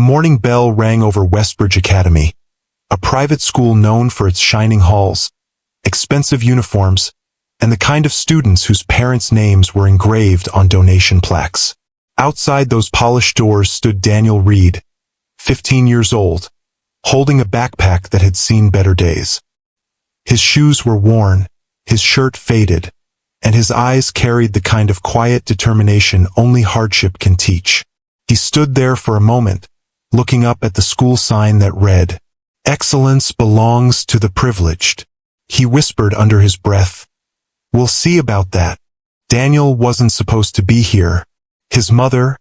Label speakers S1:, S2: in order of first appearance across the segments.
S1: morning bell rang over Westbridge Academy, a private school known for its shining halls, expensive uniforms, and the kind of students whose parents' names were engraved on donation plaques. Outside those polished doors stood Daniel Reed, 15 years old, holding a backpack that had seen better days. His shoes were worn, his shirt faded, and his eyes carried the kind of quiet determination only hardship can teach. He stood there for a moment, looking up at the school sign that read, "Excellence belongs to the privileged." He whispered under his breath, "We'll see about that." Daniel wasn't supposed to be here. His mother,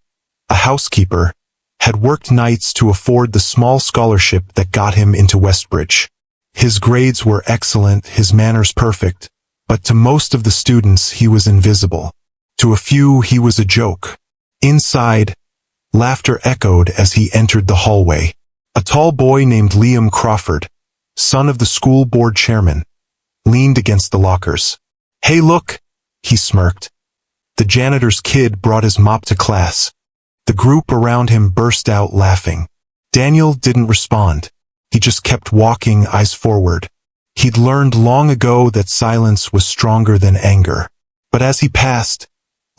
S1: a housekeeper, had worked nights to afford the small scholarship that got him into Westbridge. His grades were excellent, his manners perfect, but to most of the students he was invisible. To a few he was a joke. Inside, laughter echoed as he entered the hallway. A tall boy named Liam Crawford, son of the school board chairman, leaned against the lockers. "Hey, look," he smirked. The janitor's kid brought his mop to class. The group around him burst out laughing. Daniel didn't respond. He just kept walking, eyes forward. He'd learned long ago that silence was stronger than anger. But as he passed,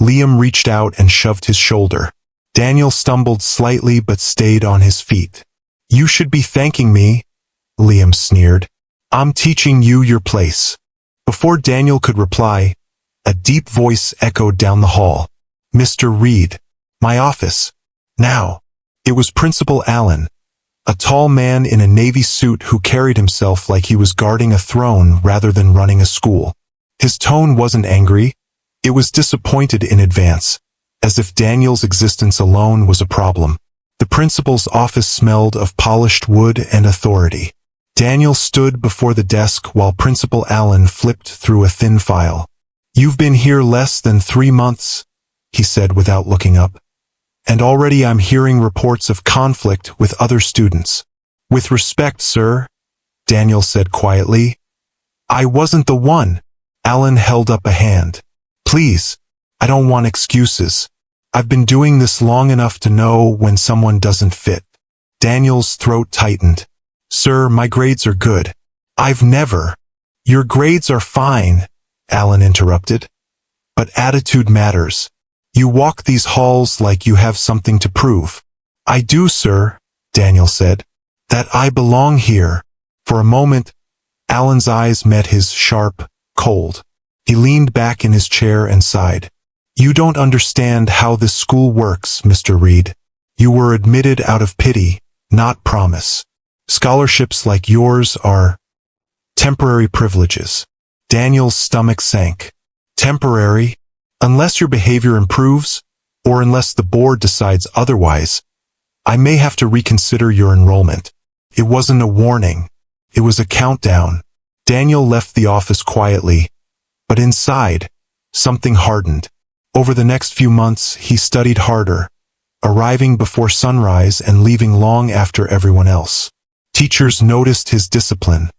S1: Liam reached out and shoved his shoulder. Daniel stumbled slightly but stayed on his feet. "You should be thanking me," Liam sneered. "I'm teaching you your place." Before Daniel could reply, a deep voice echoed down the hall. "Mr. Reed, my office, now." It was Principal Allen, a tall man in a navy suit who carried himself like he was guarding a throne rather than running a school. His tone wasn't angry, it was disappointed in advance, as if Daniel's existence alone was a problem. The principal's office smelled of polished wood and authority. Daniel stood before the desk while Principal Allen flipped through a thin file. "You've been here less than 3 months," he said without looking up. "And already I'm hearing reports of conflict with other students." "With respect, sir," Daniel said quietly. "I wasn't the one." Allen held up a hand. "Please, I don't want excuses. I've been doing this long enough to know when someone doesn't fit." Daniel's throat tightened. "Sir, my grades are good." "I've never." "Your grades are fine," Allen interrupted. "But attitude matters. You walk these halls like you have something to prove." "I do, sir," Daniel said. "That I belong here." For a moment, Allen's eyes met his sharp, cold. He leaned back in his chair and sighed. "You don't understand how this school works, Mr. Reed. You were admitted out of pity, not promise. Scholarships like yours are temporary privileges." Daniel's stomach sank. "Temporary? Unless your behavior improves, or unless the board decides otherwise, I may have to reconsider your enrollment." It wasn't a warning. It was a countdown. Daniel left the office quietly, but inside, something hardened. Over the next few months, he studied harder, arriving before sunrise and leaving long after everyone else. Teachers noticed his discipline.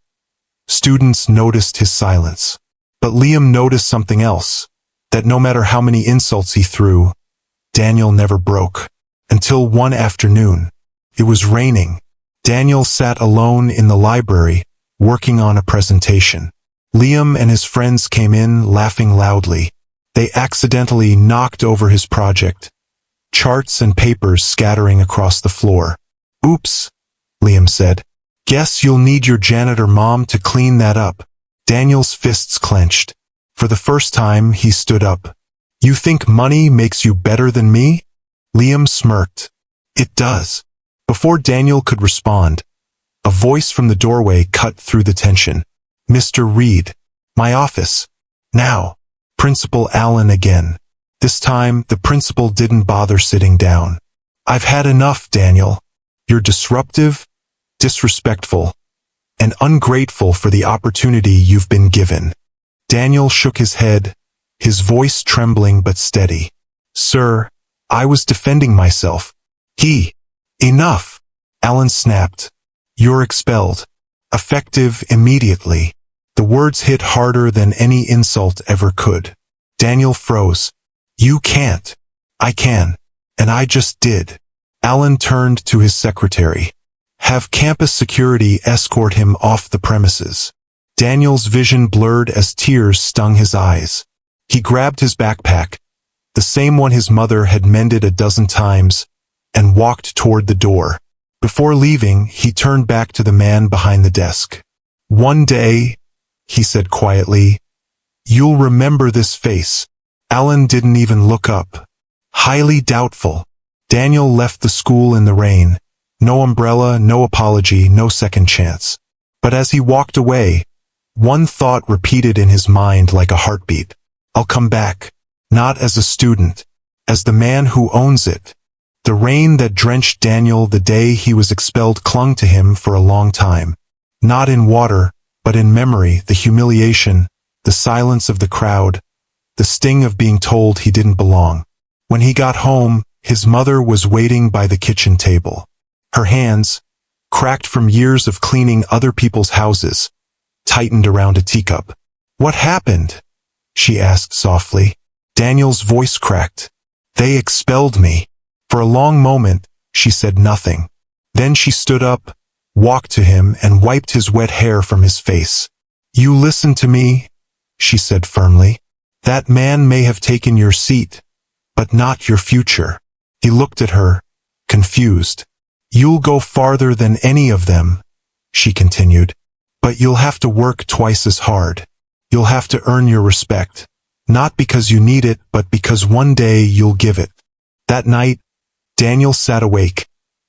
S1: Students noticed his silence. But Liam noticed something else, that no matter how many insults he threw, Daniel never broke. Until one afternoon. It was raining. Daniel sat alone in the library, working on a presentation. Liam and his friends came in, laughing loudly. They accidentally knocked over his project, charts and papers scattering across the floor. "Oops," Liam said. "Guess you'll need your janitor mom to clean that up." Daniel's fists clenched. For the first time, he stood up. "You think money makes you better than me?" Liam smirked. "It does." Before Daniel could respond, a voice from the doorway cut through the tension. "Mr. Reed, my office. Now." Principal Allen again. This time, the principal didn't bother sitting down. "I've had enough, Daniel. You're disruptive, disrespectful, and ungrateful for the opportunity you've been given." Daniel shook his head, his voice trembling but steady. "Sir, I was defending myself." Enough," Allen snapped. "You're expelled. Effective immediately." The words hit harder than any insult ever could. Daniel froze. "You can't." "I can. And I just did." Alan turned to his secretary. Have campus security escort him off the premises. Daniel's vision blurred as tears stung his eyes. He grabbed his backpack, the same one his mother had mended a dozen times, and walked toward the door. Before leaving, he turned back to the man behind the desk. One day, he said quietly, you'll remember this face. Alan didn't even look up. Highly doubtful. Daniel left the school in the rain. No umbrella, no apology, no second chance. But as he walked away, one thought repeated in his mind like a heartbeat. I'll come back. Not as a student. As the man who owns it. The rain that drenched Daniel the day he was expelled clung to him for a long time. Not in water, but in memory, the humiliation, the silence of the crowd, the sting of being told he didn't belong. When he got home, his mother was waiting by the kitchen table. Her hands, cracked from years of cleaning other people's houses, tightened around a teacup. What happened? She asked softly. Daniel's voice cracked. They expelled me. For a long moment, she said nothing. Then she stood up, walked to him, and wiped his wet hair from his face. You listen to me, she said firmly. That man may have taken your seat, but not your future. He looked at her, confused. You'll go farther than any of them, she continued. But you'll have to work twice as hard. You'll have to earn your respect. Not because you need it, but because one day you'll give it. That night, Daniel sat awake,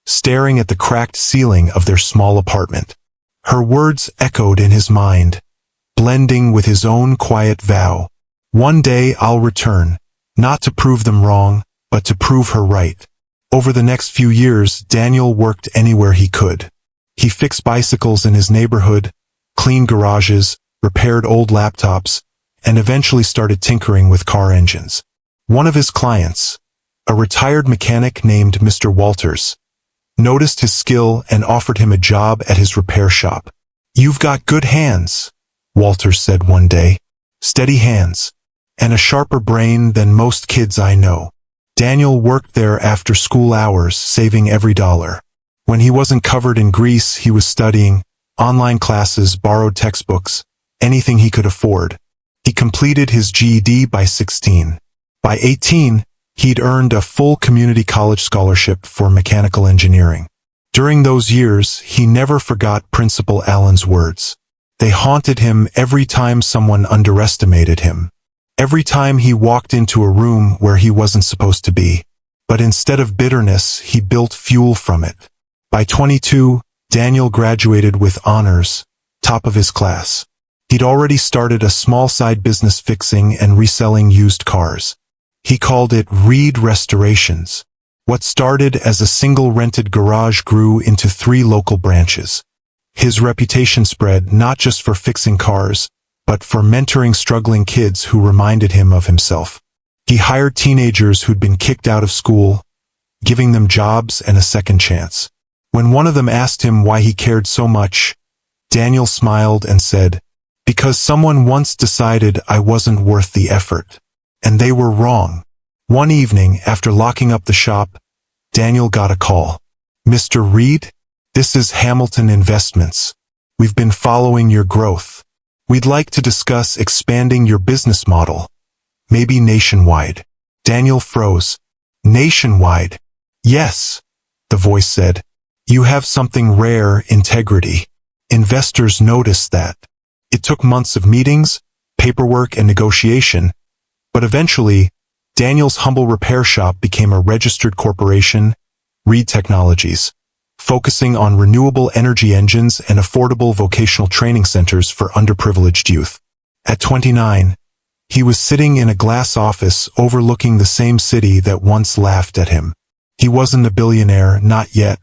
S1: staring at the cracked ceiling of their small apartment. Her words echoed in his mind, blending with his own quiet vow. One day I'll return, not to prove them wrong, but to prove her right. Over the next few years, Daniel worked anywhere he could. He fixed bicycles in his neighborhood, cleaned garages, repaired old laptops, and eventually started tinkering with car engines. One of his clients, a retired mechanic named Mr. Walters, noticed his skill and offered him a job at his repair shop. You've got good hands, Walters said one day. Steady hands, and a sharper brain than most kids I know. Daniel worked there after school hours, saving every dollar. When he wasn't covered in grease, he was studying, online classes, borrowed textbooks, anything he could afford. He completed his GED by 16. By 18, he'd earned a full community college scholarship for mechanical engineering. During those years, he never forgot Principal Allen's words. They haunted him every time someone underestimated him. Every time he walked into a room where he wasn't supposed to be. But instead of bitterness, he built fuel from it. By 22, Daniel graduated with honors, top of his class. He'd already started a small side business fixing and reselling used cars. He called it Reed Restorations. What started as a single rented garage grew into 3 local branches. His reputation spread not just for fixing cars, but for mentoring struggling kids who reminded him of himself. He hired teenagers who'd been kicked out of school, giving them jobs and a second chance. When one of them asked him why he cared so much, Daniel smiled and said, because someone once decided I wasn't worth the effort. And they were wrong. One evening, after locking up the shop, Daniel got a call. Mr. Reed, this is Hamilton Investments. We've been following your growth. We'd like to discuss expanding your business model. Maybe nationwide. Daniel froze. Nationwide? Yes, the voice said. You have something rare, integrity. Investors notice that. It took months of meetings, paperwork, and negotiation, but eventually, Daniel's humble repair shop became a registered corporation, Reed Technologies, focusing on renewable energy engines and affordable vocational training centers for underprivileged youth. At 29, he was sitting in a glass office overlooking the same city that once laughed at him. He wasn't a billionaire, not yet,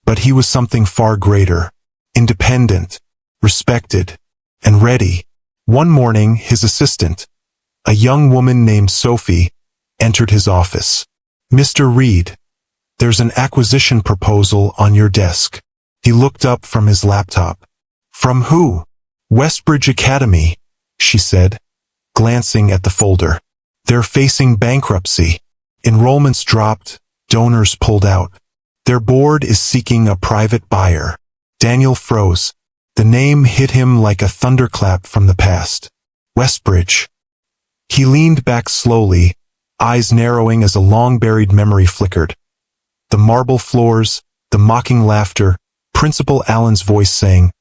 S1: but he was something far greater, independent, respected, and ready. One morning, his assistant, a young woman named Sophie, entered his office. Mr. Reed, there's an acquisition proposal on your desk. He looked up from his laptop. From who? Westbridge Academy, she said, glancing at the folder. They're facing bankruptcy. Enrollments dropped, donors pulled out. Their board is seeking a private buyer. Daniel froze. The name hit him like a thunderclap from the past. Westbridge. He leaned back slowly, eyes narrowing as a long-buried memory flickered. The marble floors, the mocking laughter, Principal Allen's voice saying,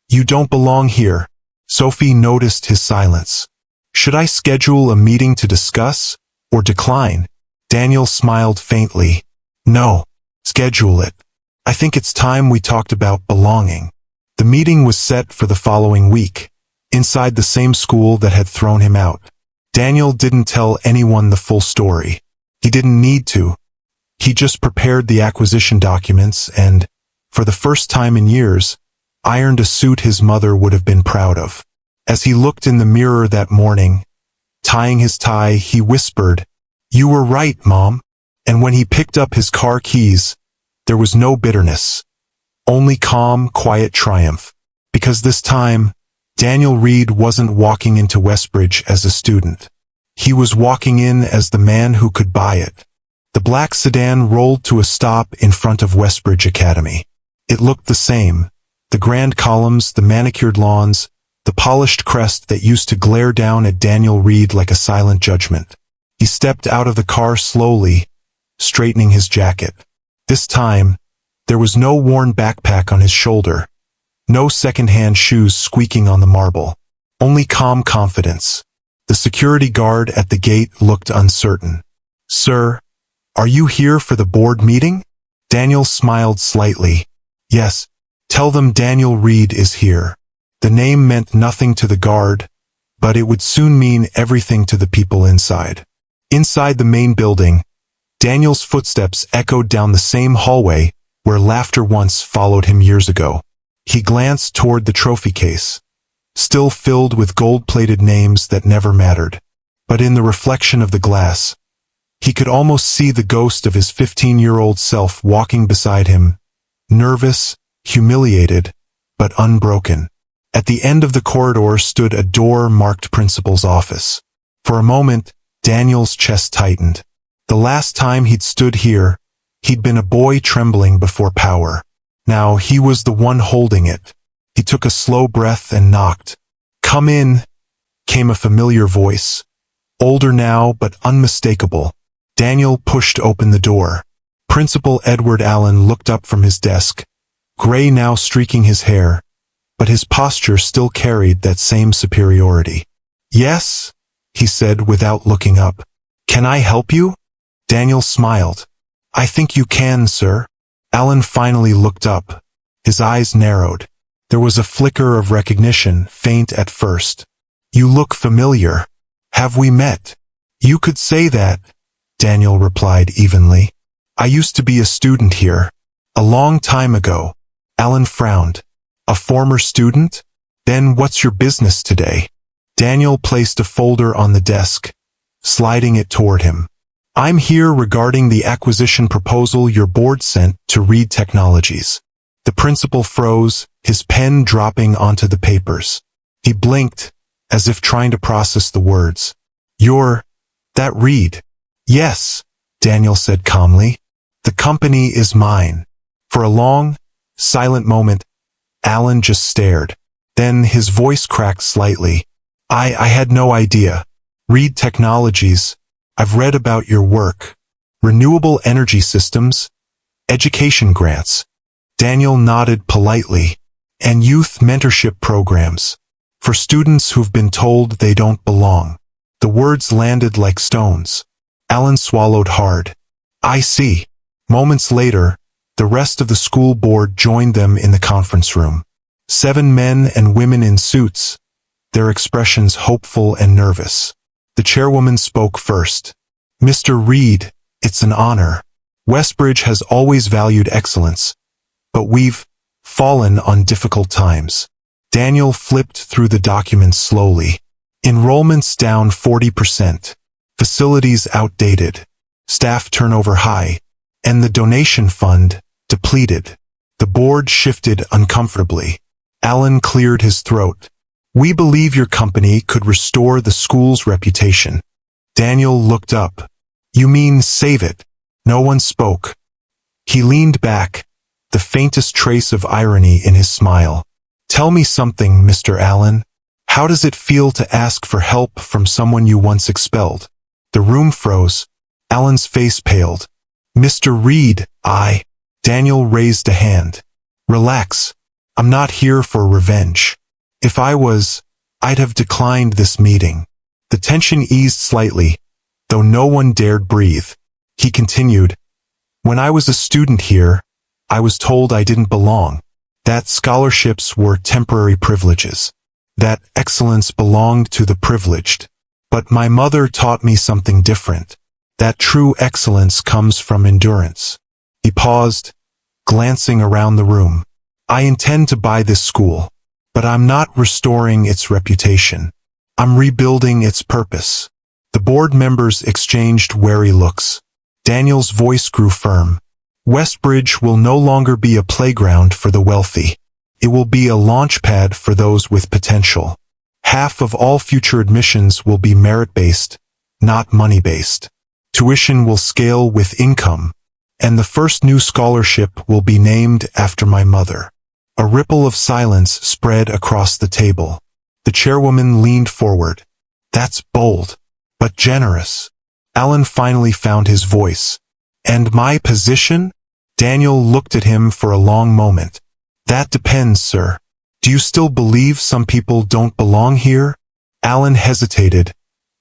S1: "You don't belong here." Sophie noticed his silence. "Should I schedule a meeting to discuss, or decline?" Daniel smiled faintly. "No, schedule it. I think it's time we talked about belonging." The meeting was set for the following week, inside the same school that had thrown him out. Daniel didn't tell anyone the full story. He didn't need to. He just prepared the acquisition documents and, for the first time in years, ironed a suit his mother would have been proud of. As he looked in the mirror that morning, tying his tie, he whispered, "You were right, Mom." And when he picked up his car keys, there was no bitterness. Only calm, quiet triumph. Because this time, Daniel Reed wasn't walking into Westbridge as a student. He was walking in as the man who could buy it. The black sedan rolled to a stop in front of Westbridge Academy. It looked the same. The grand columns, the manicured lawns, the polished crest that used to glare down at Daniel Reed like a silent judgment. He stepped out of the car slowly, straightening his jacket. This time, there was no worn backpack on his shoulder, no second-hand shoes squeaking on the marble, only calm confidence. The security guard at the gate looked uncertain. "Sir, are you here for the board meeting?" Daniel smiled slightly. "Yes, tell them Daniel Reed is here." The name meant nothing to the guard, but it would soon mean everything to the people inside. Inside the main building, Daniel's footsteps echoed down the same hallway where laughter once followed him years ago. He glanced toward the trophy case, still filled with gold-plated names that never mattered. But in the reflection of the glass, he could almost see the ghost of his 15-year-old self walking beside him, nervous, humiliated, but unbroken. At the end of the corridor stood a door marked Principal's office. For a moment, Daniel's chest tightened. The last time he'd stood here, he'd been a boy trembling before power. Now he was the one holding it. He took a slow breath and knocked. "Come in," came a familiar voice, older now but unmistakable. Daniel pushed open the door. Principal Edward Allen looked up from his desk, gray now streaking his hair, but his posture still carried that same superiority. "Yes," he said without looking up. "Can I help you?" Daniel smiled. "I think you can, sir." Allen finally looked up. His eyes narrowed. There was a flicker of recognition, faint at first. "You look familiar. Have we met?" "You could say that," Daniel replied evenly. "I used to be a student here. A long time ago." Allen frowned. "A former student? Then what's your business today?" Daniel placed a folder on the desk, sliding it toward him. "I'm here regarding the acquisition proposal your board sent to Reed Technologies." The principal froze, his pen dropping onto the papers. He blinked, as if trying to process the words. "You're that Reed?" "Yes," Daniel said calmly. "The company is mine." For a long, silent moment, Allen just stared. Then his voice cracked slightly. I had no idea. Reed Technologies. I've read about your work. Renewable energy systems, education grants." Daniel nodded politely. "And youth mentorship programs. For students who've been told they don't belong." The words landed like stones. Allen swallowed hard. "I see." Moments later, the rest of the school board joined them in the conference room. 7 men and women in suits, their expressions hopeful and nervous. The chairwoman spoke first. "Mr. Reed, it's an honor. Westbridge has always valued excellence, but we've fallen on difficult times." Daniel flipped through the documents slowly. Enrollments down 40%, facilities outdated, staff turnover high, and the donation fund depleted. The board shifted uncomfortably. Allen cleared his throat. "We believe your company could restore the school's reputation." Daniel looked up. "You mean save it?" No one spoke. He leaned back, the faintest trace of irony in his smile. Tell me something, Mr. Allen. How does it feel to ask for help from someone you once expelled? The room froze. Allen's face paled. Mr. Reed, Daniel raised a hand. Relax. I'm not here for revenge. If I was, I'd have declined this meeting. The tension eased slightly, though no one dared breathe. He continued, when I was a student here, I was told I didn't belong, that scholarships were temporary privileges, that excellence belonged to the privileged. But my mother taught me something different, that true excellence comes from endurance. He paused, glancing around the room. I intend to buy this school, but I'm not restoring its reputation. I'm rebuilding its purpose. The board members exchanged wary looks. Daniel's voice grew firm. Westbridge will no longer be a playground for the wealthy. It will be a launchpad for those with potential. Half of all future admissions will be merit-based, not money-based. Tuition will scale with income, and the first new scholarship will be named after my mother. A ripple of silence spread across the table. The chairwoman leaned forward. That's bold, but generous. Allen finally found his voice. And my position? Daniel looked at him for a long moment. That depends, sir. Do you still believe some people don't belong here? Allen hesitated,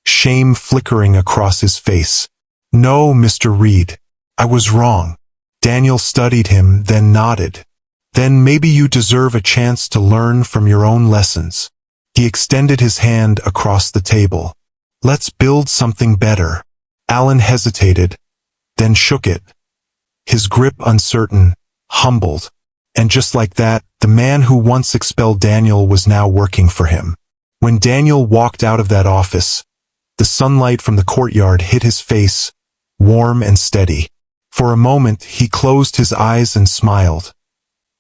S1: shame flickering across his face. No, Mr. Reed. I was wrong. Daniel studied him, then nodded. Then maybe you deserve a chance to learn from your own lessons. He extended his hand across the table. Let's build something better. Allen hesitated, then shook it. His grip uncertain, humbled. And just like that, the man who once expelled Daniel was now working for him. When Daniel walked out of that office, the sunlight from the courtyard hit his face, warm and steady. For a moment, he closed his eyes and smiled.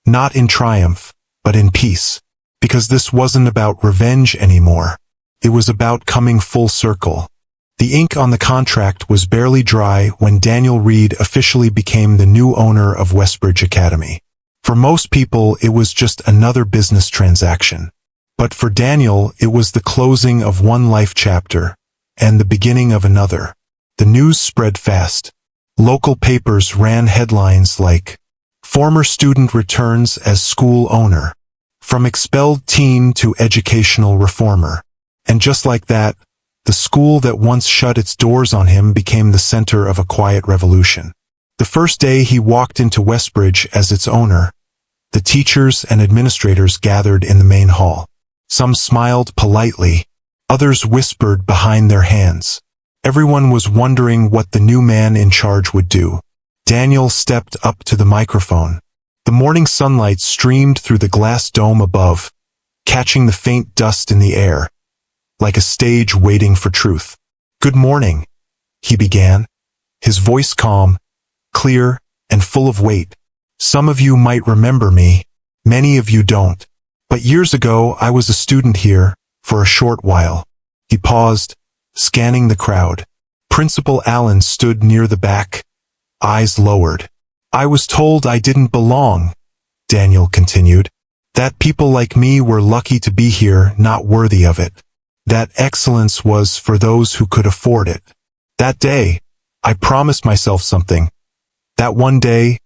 S1: Not in triumph, but in peace. Because this wasn't about revenge anymore. It was about coming full circle. The ink on the contract was barely dry when Daniel Reed officially became the new owner of Westbridge Academy. For most people, it was just another business transaction. But for Daniel, it was the closing of one life chapter, and the beginning of another. The news spread fast. Local papers ran headlines like, Former student returns as school owner. From expelled teen to educational reformer. And just like that, the school that once shut its doors on him became the center of a quiet revolution. The first day he walked into Westbridge as its owner, the teachers and administrators gathered in the main hall. Some smiled politely, others whispered behind their hands. Everyone was wondering what the new man in charge would do. Daniel stepped up to the microphone. The morning sunlight streamed through the glass dome above, catching the faint dust in the air, like a stage waiting for truth. Good morning, he began, his voice calm, clear, and full of weight. Some of you might remember me, many of you don't. But years ago, I was a student here, for a short while. He paused, scanning the crowd. Principal Allen stood near the back, eyes lowered. I was told I didn't belong, Daniel continued. That people like me were lucky to be here, not worthy of it. That excellence was for those who could afford it. That day, I promised myself something. That one day,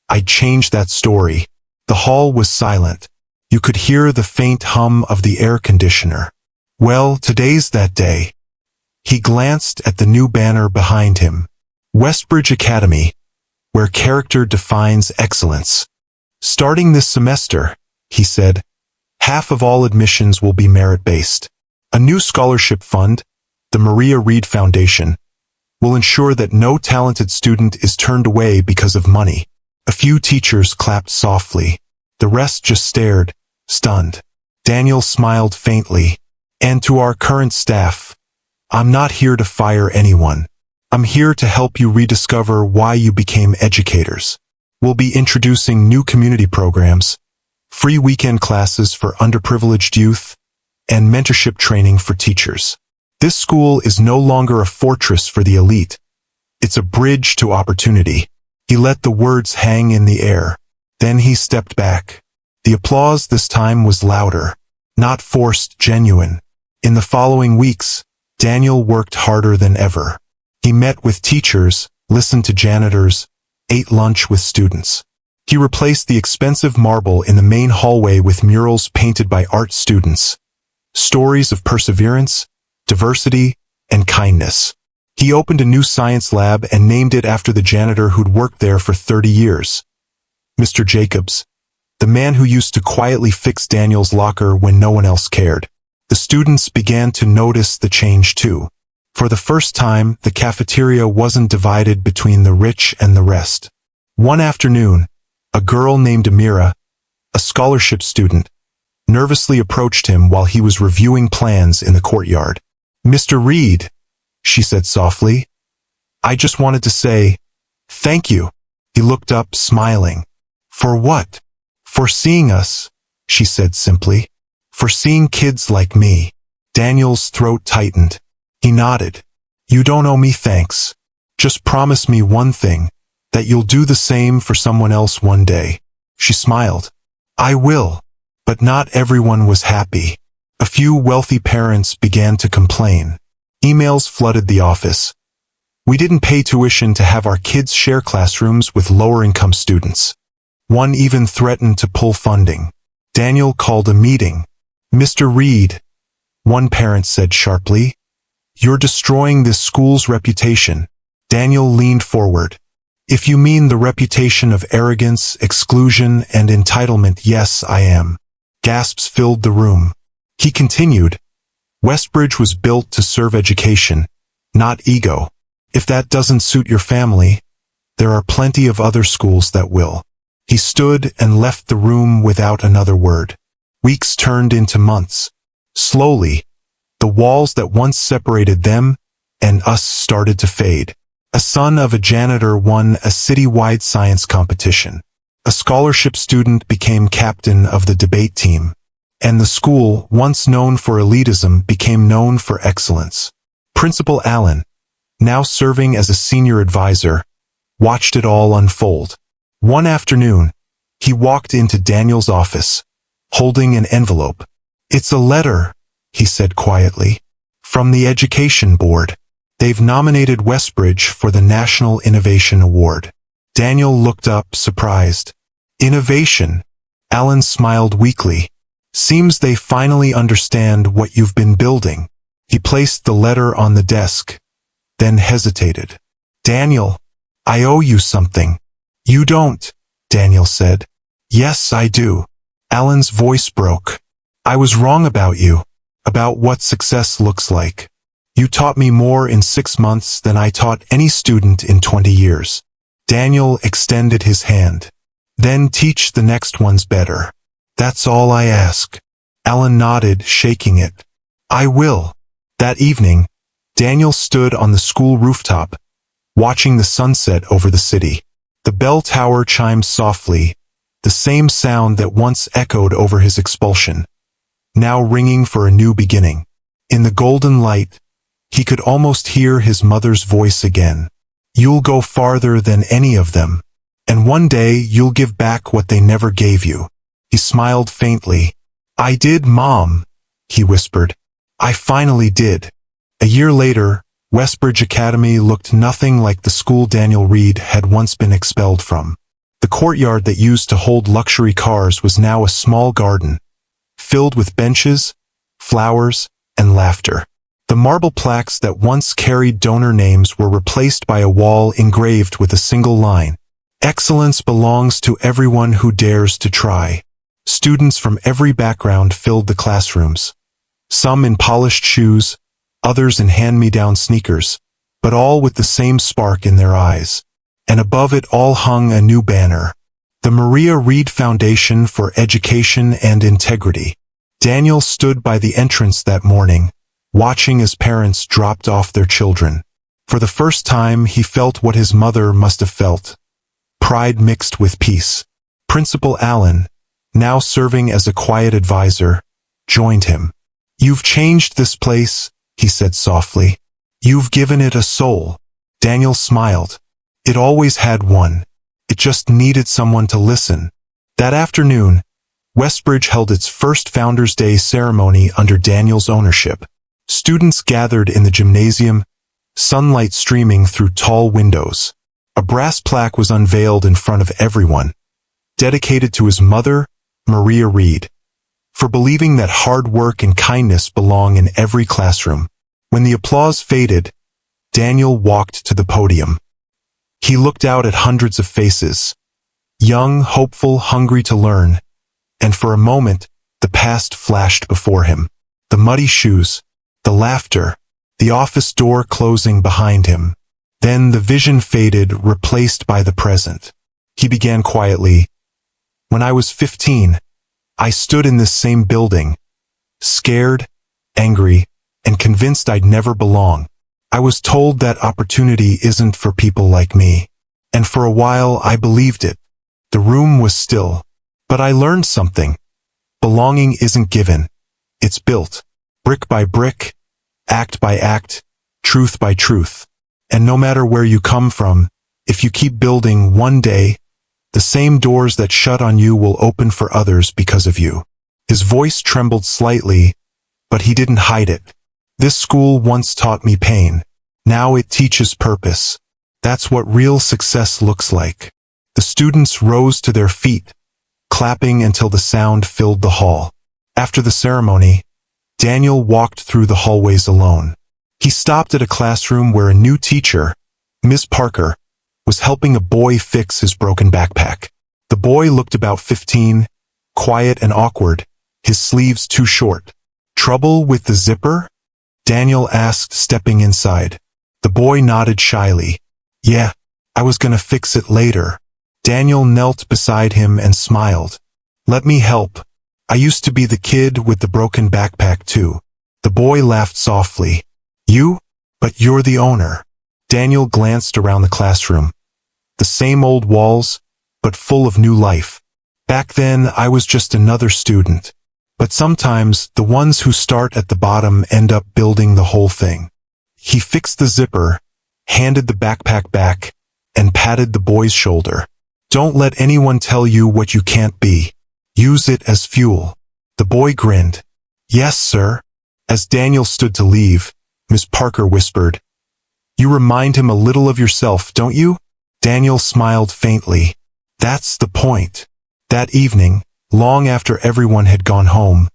S1: I'd change that story. The hall was silent. You could hear the faint hum of the air conditioner. Well, today's that day. He glanced at the new banner behind him. Westbridge Academy, where character defines excellence. Starting this semester, he said, half of all admissions will be merit-based. A new scholarship fund, the Maria Reed Foundation, will ensure that no talented student is turned away because of money. A few teachers clapped softly. The rest just stared, stunned. Daniel smiled faintly. And to our current staff, I'm not here to fire anyone. I'm here to help you rediscover why you became educators. We'll be introducing new community programs, free weekend classes for underprivileged youth, and mentorship training for teachers. This school is no longer a fortress for the elite. It's a bridge to opportunity. He let the words hang in the air. Then he stepped back. The applause this time was louder. Not forced, genuine. In the following weeks, Daniel worked harder than ever. He met with teachers, listened to janitors, ate lunch with students. He replaced the expensive marble in the main hallway with murals painted by art students. Stories of perseverance, diversity, and kindness. He opened a new science lab and named it after the janitor who'd worked there for 30 years. Mr. Jacobs, the man who used to quietly fix Daniel's locker when no one else cared. The students began to notice the change too. For the first time, the cafeteria wasn't divided between the rich and the rest. One afternoon, a girl named Amira, a scholarship student, nervously approached him while he was reviewing plans in the courtyard. "Mr. Reed," she said softly, "I just wanted to say, thank you." He looked up, smiling. "For what?" "For seeing us," she said simply. "For seeing kids like me." Daniel's throat tightened. He nodded. "You don't owe me thanks. Just promise me one thing, that you'll do the same for someone else one day." She smiled. "I will." But not everyone was happy. A few wealthy parents began to complain. Emails flooded the office. "We didn't pay tuition to have our kids share classrooms with lower-income students." One even threatened to pull funding. Daniel called a meeting. "Mr. Reed," one parent said sharply, "you're destroying this school's reputation." Daniel leaned forward. "If you mean the reputation of arrogance, exclusion, and entitlement, yes, I am." Gasps filled the room. He continued, "Westbridge was built to serve education, not ego. If that doesn't suit your family, there are plenty of other schools that will." He stood and left the room without another word. Weeks turned into months. Slowly, the walls that once separated them and us started to fade. A son of a janitor won a city-wide science competition. A scholarship student became captain of the debate team. And the school, once known for elitism, became known for excellence. Principal Allen, now serving as a senior advisor, watched it all unfold. One afternoon, he walked into Daniel's office, holding an envelope. "It's a letter," he said quietly, "from the Education Board. They've nominated Westbridge for the National Innovation Award." Daniel looked up, surprised. "Innovation?" Allen smiled weakly. "Seems they finally understand what you've been building." He placed the letter on the desk, then hesitated. "Daniel, I owe you something." "You don't," Daniel said. "Yes, I do." Allen's voice broke. "I was wrong about you, about what success looks like. You taught me more in 6 months than I taught any student in 20 years. Daniel extended his hand. "Then teach the next ones better. That's all I ask." Allen nodded, shaking it. "I will." That evening, Daniel stood on the school rooftop, watching the sunset over the city. The bell tower chimed softly, the same sound that once echoed over his expulsion, now ringing for a new beginning. In the golden light, he could almost hear his mother's voice again. "You'll go farther than any of them, and one day you'll give back what they never gave you." He smiled faintly. "I did, Mom," he whispered. "I finally did." A year later, Westbridge Academy looked nothing like the school Daniel Reed had once been expelled from. The courtyard that used to hold luxury cars was now a small garden, filled with benches, flowers, and laughter. The marble plaques that once carried donor names were replaced by a wall engraved with a single line. "Excellence belongs to everyone who dares to try." Students from every background filled the classrooms. Some in polished shoes, others in hand-me-down sneakers, but all with the same spark in their eyes. And above it all hung a new banner, the Maria Reed Foundation for Education and Integrity. Daniel stood by the entrance that morning, watching as parents dropped off their children. For the first time, he felt what his mother must have felt, pride mixed with peace. Principal Allen, now serving as a quiet advisor, joined him. "You've changed this place," he said softly. "You've given it a soul." Daniel smiled. "It always had one." It just needed someone to listen. That afternoon, Westbridge held its first Founders' Day ceremony under Daniel's ownership. Students gathered in the gymnasium, sunlight streaming through tall windows. A brass plaque was unveiled in front of everyone, dedicated to his mother, Maria Reed, for believing that hard work and kindness belong in every classroom. When the applause faded, Daniel walked to the podium. He looked out at hundreds of faces, young, hopeful, hungry to learn, and for a moment, the past flashed before him. The muddy shoes, the laughter, the office door closing behind him. Then the vision faded, replaced by the present. He began quietly. When I was 15, I stood in this same building, scared, angry, and convinced I'd never belong. I was told that opportunity isn't for people like me. And for a while I believed it. The room was still. But I learned something. Belonging isn't given. It's built. Brick by brick, act by act, truth by truth. And no matter where you come from, if you keep building, one day, the same doors that shut on you will open for others because of you. His voice trembled slightly, but he didn't hide it. This school once taught me pain. Now it teaches purpose. That's what real success looks like. The students rose to their feet, clapping until the sound filled the hall. After the ceremony, Daniel walked through the hallways alone. He stopped at a classroom where a new teacher, Ms. Parker, was helping a boy fix his broken backpack. The boy looked about 15, quiet and awkward, his sleeves too short. Trouble with the zipper? Daniel asked, stepping inside. The boy nodded shyly. Yeah, I was gonna fix it later. Daniel knelt beside him and smiled. Let me help. I used to be the kid with the broken backpack too. The boy laughed softly. You? But you're the owner. Daniel glanced around the classroom. The same old walls, but full of new life. Back then, I was just another student. But sometimes, the ones who start at the bottom end up building the whole thing. He fixed the zipper, handed the backpack back, and patted the boy's shoulder. Don't let anyone tell you what you can't be. Use it as fuel. The boy grinned. Yes, sir. As Daniel stood to leave, Miss Parker whispered, You remind him a little of yourself, don't you? Daniel smiled faintly. That's the point. That evening, long after everyone had gone home,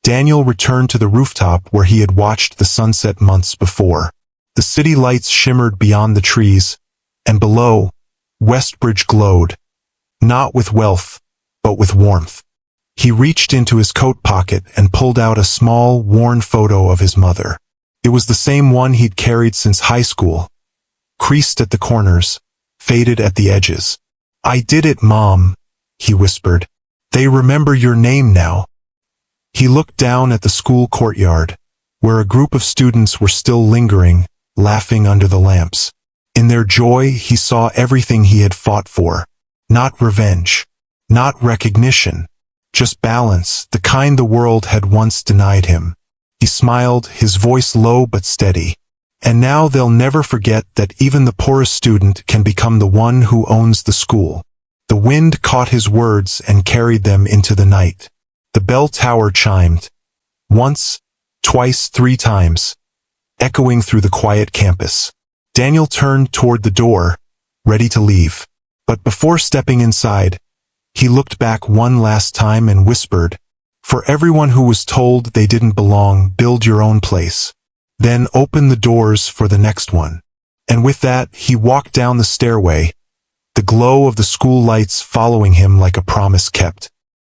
S1: Daniel returned to the rooftop where he had watched the sunset months before. The city lights shimmered beyond the trees, and below, Westbridge glowed, not with wealth, but with warmth. He reached into his coat pocket and pulled out a small, worn photo of his mother. It was the same one he'd carried since high school, creased at the corners, faded at the edges. I did it, Mom, he whispered. They remember your name now. He looked down at the school courtyard, where a group of students were still lingering, laughing under the lamps. In their joy, he saw everything he had fought for. Not revenge, not recognition, just balance, the kind the world had once denied him. He smiled, his voice low but steady. And now they'll never forget that even the poorest student can become the one who owns the school. The wind caught his words and carried them into the night. The bell tower chimed. Once, twice, 3 times, echoing through the quiet campus. Daniel turned toward the door, ready to leave. But before stepping inside, he looked back one last time and whispered, For everyone who was told they didn't belong, build your own place. Then open the doors for the next one. And with that, he walked down the stairway, the glow of the school lights following him like a promise kept.